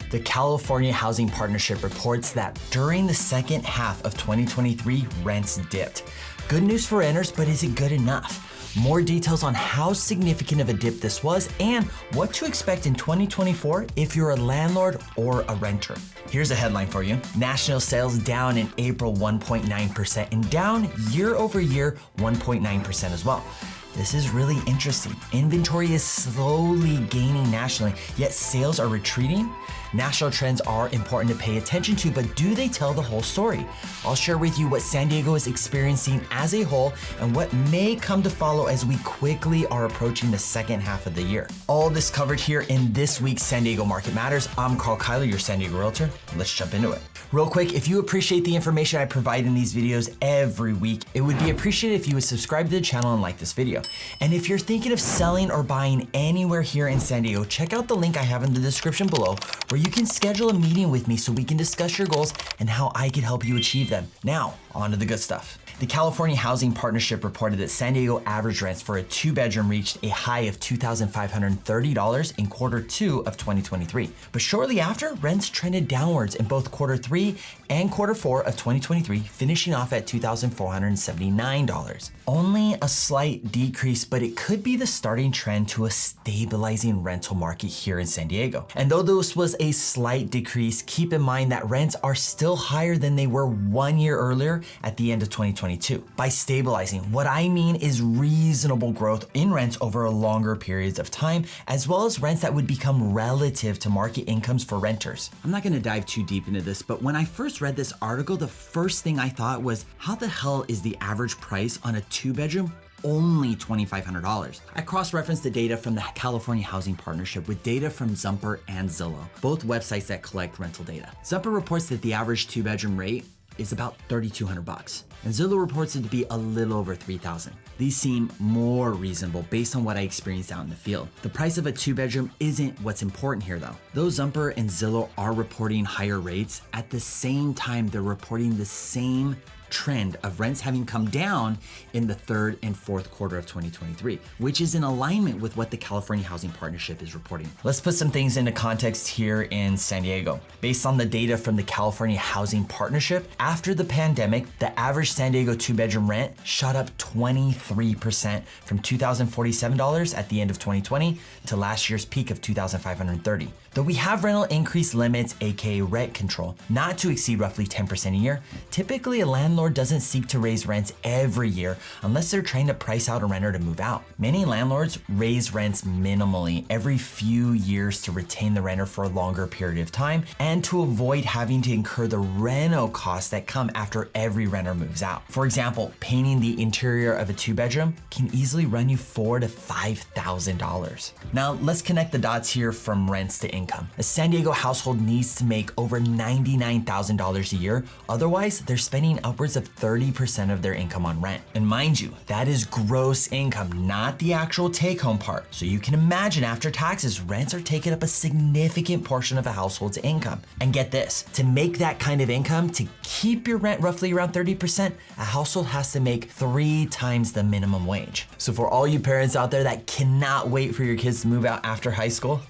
The California Housing Partnership reports that during the second half of 2023, rents dipped. Good news for renters, but is it good enough? More details on how significant of a dip this was and what to expect in 2024 if you're a landlord or a renter. Here's a headline for you. National sales down in April 1.9% and down year over year 1.9% as well. This is really interesting. Inventory is slowly gaining nationally, yet sales are retreating. National trends are important to pay attention to, but do they tell the whole story? I'll share with you what San Diego is experiencing as a whole and what may come to follow as we quickly are approaching the second half of the year. All this covered here in this week's San Diego Market Matters. I'm Karl, your San Diego Realtor. Let's jump into it. Real quick, if you appreciate the information I provide in these videos every week, it would be appreciated if you would subscribe to the channel and like this video. And if you're thinking of selling or buying anywhere here in San Diego, check out the link I have in the description below where you can schedule a meeting with me so we can discuss your goals and how I can help you achieve them. Now, on to the good stuff. The California Housing Partnership reported that San Diego average rents for a 2-bedroom reached a high of $2,530 in Q2 of 2023. But shortly after, rents trended downwards in both Q3 and Q4 of 2023, finishing off at $2,479. Only a slight decrease, but it could be the starting trend to a stabilizing rental market here in San Diego. And though this was a slight decrease, keep in mind that rents are still higher than they were 1 year earlier at the end of 2022. By stabilizing, what I mean is reasonable growth in rents over longer periods of time, as well as rents that would become relative to market incomes for renters. I'm not gonna dive too deep into this, but when I first read this article, the first thing I thought was, how the hell is the average price on a 2-bedroom only $2,500? I cross-referenced the data from the California Housing Partnership with data from Zumper and Zillow, both websites that collect rental data. Zumper reports that the average 2-bedroom rate is about $3,200, and Zillow reports it to be a little over $3,000. These seem more reasonable based on what I experienced out in the field. The price of a 2-bedroom isn't what's important here though. Though Zumper and Zillow are reporting higher rates, at the same time they're reporting the same trend of rents having come down in the third and fourth quarter of 2023, which is in alignment with what the California Housing Partnership is reporting. Let's put some things into context here in San Diego. Based on the data from the California Housing Partnership, after the pandemic, the average San Diego 2-bedroom rent shot up 23% from $2,047 at the end of 2020 to last year's peak of $2,530. Though we have rental increase limits, aka rent control, not to exceed roughly 10% a year, typically a landlord doesn't seek to raise rents every year unless they're trying to price out a renter to move out. Many landlords raise rents minimally every few years to retain the renter for a longer period of time and to avoid having to incur the reno costs that come after every renter moves out. For example, painting the interior of a 2-bedroom can easily run you $4,000 to $5,000. Now let's connect the dots here from rents to income. A San Diego household needs to make over $99,000 a year, otherwise they're spending upwards of 30% of their income on rent. And mind you, that is gross income, not the actual take-home part. So you can imagine after taxes, rents are taking up a significant portion of a household's income. And get this, to make that kind of income, to keep your rent roughly around 30%, a household has to make 3 times the minimum wage. So for all you parents out there that cannot wait for your kids to move out after high school,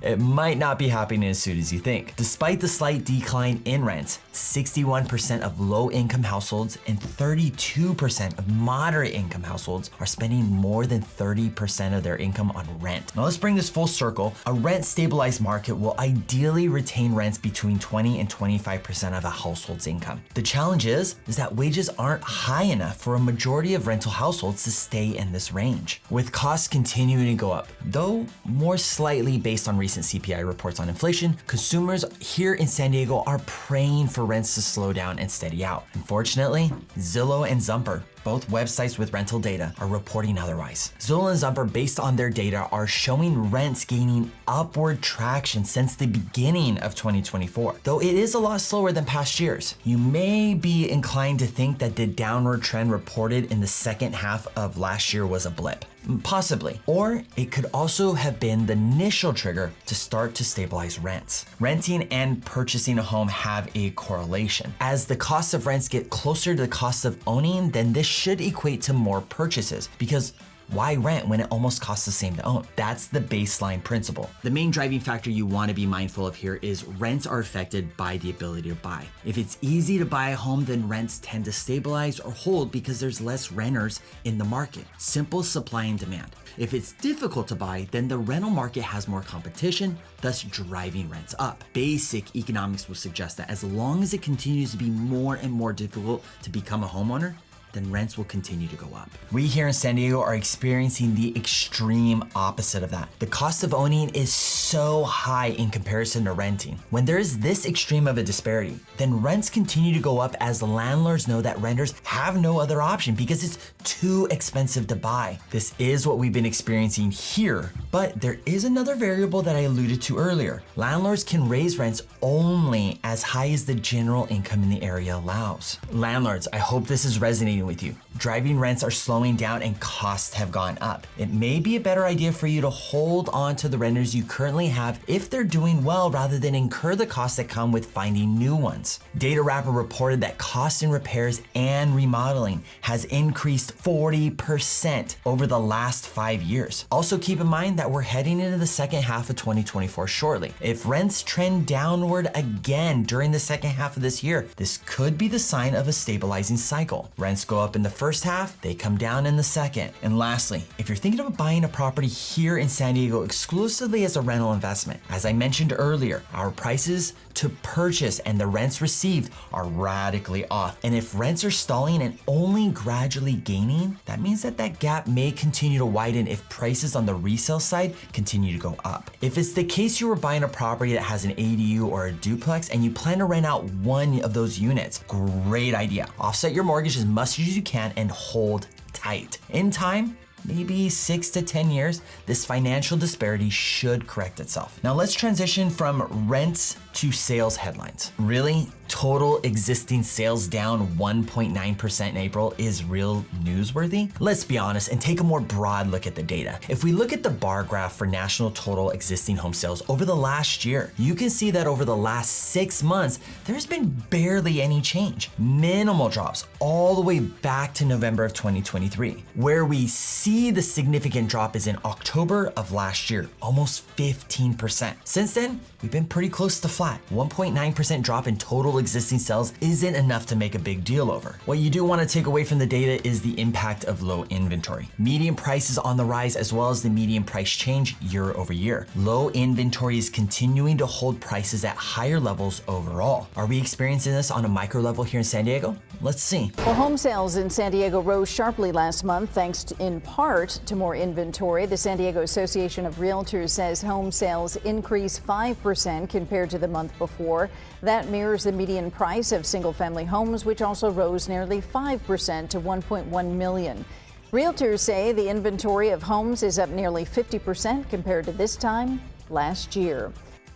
it might not be happening as soon as you think. Despite the slight decline in rents, 61% of low-income households and 32% of moderate-income households are spending more than 30% of their income on rent. Now let's bring this full circle. A rent-stabilized market will ideally retain rents between 20 and 25% of a household's income. The challenge is that wages aren't high enough for a majority of rental households to stay in this range, with costs continuing to go up. Though more slightly based on recent CPI reports on inflation, consumers here in San Diego are praying for rents to slow down and steady out. Unfortunately, Zillow and Zumper, both websites with rental data, are reporting otherwise. Zillow and Zumper, based on their data, are showing rents gaining upward traction since the beginning of 2024, though it is a lot slower than past years. You may be inclined to think that the downward trend reported in the second half of last year was a blip. Possibly. Or it could also have been the initial trigger to start to stabilize rents. Renting and purchasing a home have a correlation. As the cost of rents get closer to the cost of owning, then this should equate to more purchases, because Why rent when it almost costs the same to own? That's the baseline principle. The main driving factor you want to be mindful of here is rents are affected by the ability to buy. If it's easy to buy a home, then rents tend to stabilize or hold because there's less renters in the market. Simple supply and demand. If it's difficult to buy, then the rental market has more competition, thus driving rents up. Basic economics will suggest that as long as it continues to be more and more difficult to become a homeowner, then rents will continue to go up. We here in San Diego are experiencing the extreme opposite of that. The cost of owning is so high in comparison to renting. When there is this extreme of a disparity, then rents continue to go up as landlords know that renters have no other option because it's too expensive to buy. This is what we've been experiencing here, but there is another variable that I alluded to earlier. Landlords can raise rents only as high as the general income in the area allows. Landlords, I hope this is resonating with you. Driving rents are slowing down and costs have gone up. It may be a better idea for you to hold on to the renters you currently have if they're doing well rather than incur the costs that come with finding new ones. Data Wrapper reported that costs in repairs and remodeling has increased 40% over the last 5 years. Also keep in mind that we're heading into the second half of 2024 shortly. If rents trend downward again during the second half of this year, this could be the sign of a stabilizing cycle. Rents go up in the first half, they come down in the second. And lastly, if you're thinking of buying a property here in San Diego exclusively as a rental investment, as I mentioned earlier, our prices to purchase and the rents received are radically off. And if rents are stalling and only gradually gaining, that means that that gap may continue to widen if prices on the resale side continue to go up. If it's the case you were buying a property that has an ADU or a duplex and you plan to rent out one of those units, great idea. Offset your mortgage as much as you can and hold tight. In time, maybe 6 to 10 years, this financial disparity should correct itself. Now let's transition from rents to sales headlines. Really? Total existing sales down 1.9% in April is real newsworthy? Let's be honest and take a more broad look at the data. If we look at the bar graph for national total existing home sales over the last year, you can see that over the last 6 months, there's been barely any change. Minimal drops all the way back to November of 2023. Where we see the significant drop is in October of last year, almost 15%. Since then, we've been pretty close to flat. 1.9% drop in total existing sales isn't enough to make a big deal over. What you do want to take away from the data is the impact of low inventory. Median prices on the rise as well as the median price change year over year. Low inventory is continuing to hold prices at higher levels overall. Are we experiencing this on a micro level here in San Diego? Let's see. Well, home sales in San Diego rose sharply last month thanks in part to more inventory. The San Diego Association of Realtors says home sales increased 5% compared to the month before. That mirrors the median price of single-family homes, which also rose nearly 5% to $1.1 million. Realtors say the inventory of homes is up nearly 50% compared to this time last year.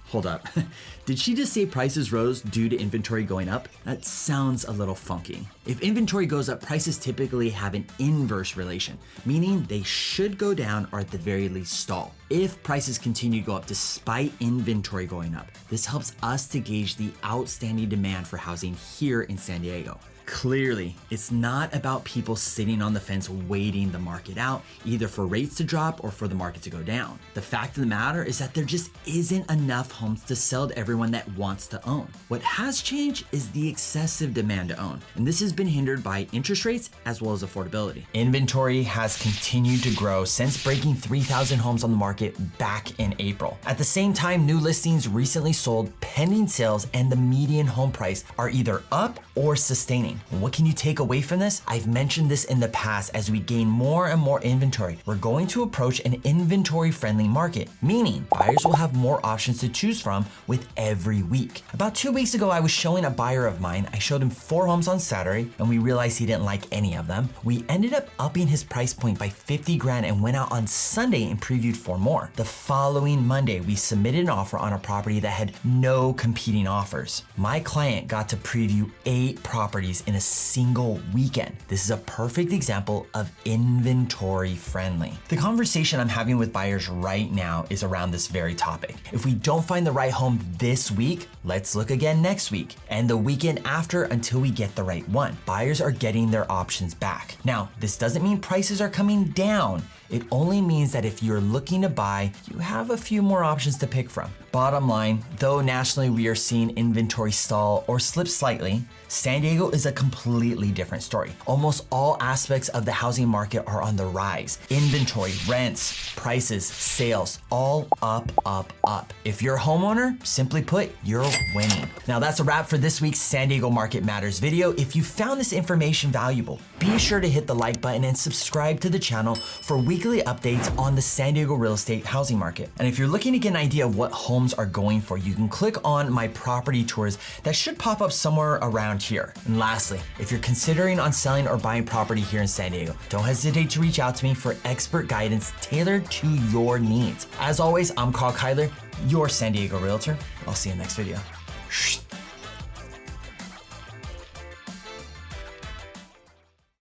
Hold up. Did she just say prices rose due to inventory going up? That sounds a little funky. If inventory goes up, prices typically have an inverse relation, meaning they should go down or at the very least stall. If prices continue to go up despite inventory going up, this helps us to gauge the outstanding demand for housing here in San Diego. Clearly, it's not about people sitting on the fence waiting the market out, either for rates to drop or for the market to go down. The fact of the matter is that there just isn't enough homes to sell to everyone that wants to own. What has changed is the excessive demand to own, and this has been hindered by interest rates as well as affordability. Inventory has continued to grow since breaking 3,000 homes on the market back in April. At the same time, new listings recently sold, pending sales, and the median home price are either up or sustaining. What can you take away from this? I've mentioned this in the past. As we gain more and more inventory, we're going to approach an inventory-friendly market, meaning buyers will have more options to choose from with every week. About 2 weeks ago, I was showing a buyer of mine. I showed him 4 homes on Saturday, and we realized he didn't like any of them. We ended up upping his price point by 50 grand and went out on Sunday and previewed 4 more. The following Monday, we submitted an offer on a property that had no competing offers. My client got to preview 8 properties in a single weekend. This is a perfect example of inventory friendly. The conversation I'm having with buyers right now is around this very topic. If we don't find the right home this week, let's look again next week and the weekend after until we get the right one. Buyers are getting their options back. Now, this doesn't mean prices are coming down. It only means that if you're looking to buy, you have a few more options to pick from. Bottom line, though nationally we are seeing inventory stall or slip slightly, San Diego is a completely different story. Almost all aspects of the housing market are on the rise. Inventory, rents, prices, sales, all up, up, up. If you're a homeowner, simply put, you're winning. Now that's a wrap for this week's San Diego Market Matters video. If you found this information valuable, be sure to hit the like button and subscribe to the channel for weekly updates on the San Diego real estate housing market. And if you're looking to get an idea of what homes are going for, you can click on my property tours that should pop up somewhere around here. And lastly, if you're considering on selling or buying property here in San Diego, don't hesitate to reach out to me for expert guidance tailored to your needs. As always, I'm Karl, your San Diego Realtor. I'll see you in the next video.